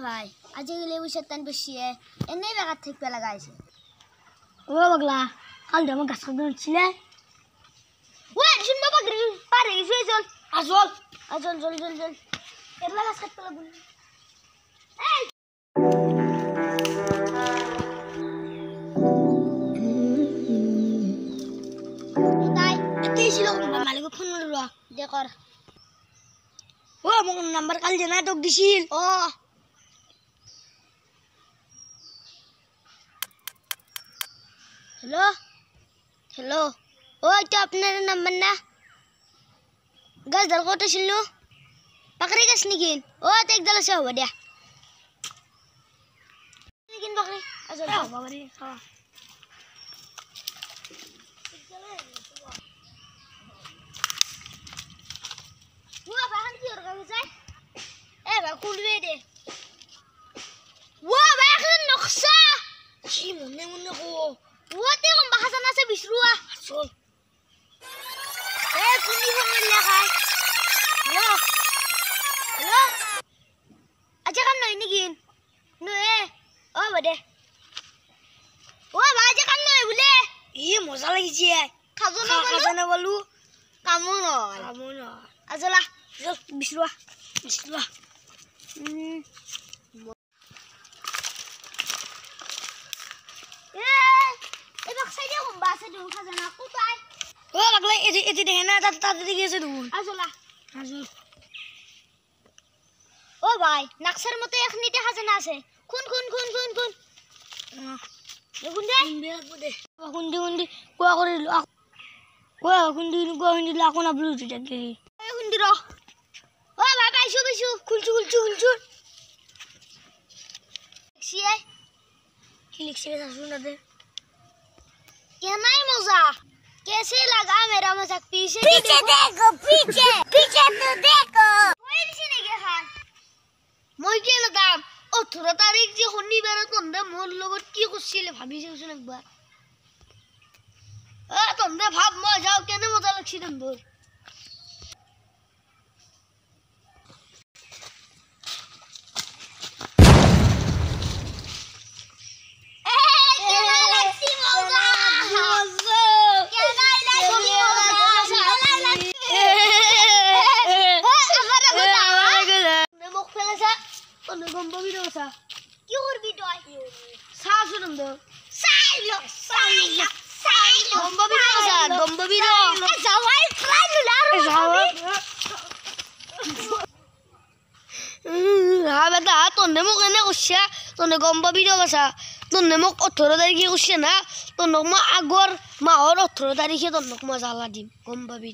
ভাই আজিকালি পইচার টান বেশি এনেই বেকার থাকবে লাগাইছে ও পাগলা কাল দেবো গাছ কাটতে উঠছিলে ওই শুনবা পাগড়ি পারে গেছে চল আসল চল চল চল চল এরলা গাছ কাটতে লাগবে মালিক ফোন মারলো দে কর ও মোক নাম্বার কাল জানা তোক দিছিল ও হ্যালো হ্যালো ও এটা আপনার নাম্বার না গাছ ডাল কত ছিল পাকড়ি গাছ নাকি ও তো একদল আছে হব দিয়া নাকি পাকড়ি আসল বাবারে খাওয়া Wah, bahan kior kamu say? Bah kulwe deh. Wah, bahan noksa. কি মনে মনে কো Wah, te kung bahasan na sa bisrua. আসল Kuni kung lakay. Hello? Hello? Aja kan no inigin? No Oh, ba deh? Wah, ba aja kan no bule? ই মজা লাগিছে Kazo na খাওয়া bolu? জানা বলু Kamu no. কামো না Aja lah. Bisrua. বিসমিল্লাহ Ibak saja kung basa dulu khazana aku tay. ও পাগলা এটি এটি দেখে না তাড়াতাড়ি গেছে দেখুন Azola. আসল ও ভাই নাকসার মতো এখনিতে খাজানা আছে খুন দেখুন দে কুন্দি কুন্দি কোয়া করে কোয়া কুন্দি কোয়া কুন্দি লাখো না ব্লু টিটা কে দেখুন দি র ও ভাই পাইছো খুলছু সিয়ে কি লিখছে রে শুন না দে কেনাই মজা कैसे लगा मेरा मजाक पीछे দেখো পিছে তো দেখো ওই দিছি নাকি খান মই কি লগাম 18 তারিখ যে শনিবারে তন্দে মোর লগত কি করছিলে ভাবিছিস একবার তন্দে ভাব মই যাও কেনে মজা লাগছিল তোর কি করবি তুই সাজুনন্দ সাইলো দম্ববিরো যাওয়াই ট্রাই বেটা তন্নে মোক এনে করছে তন্নে গম পাবি বাসা তন্নে মোক 18 তারিখে করছে না তন্নক মই আগর মাহর 18 তারিখে তন্নক মই জ্বালা দিম গম পাবি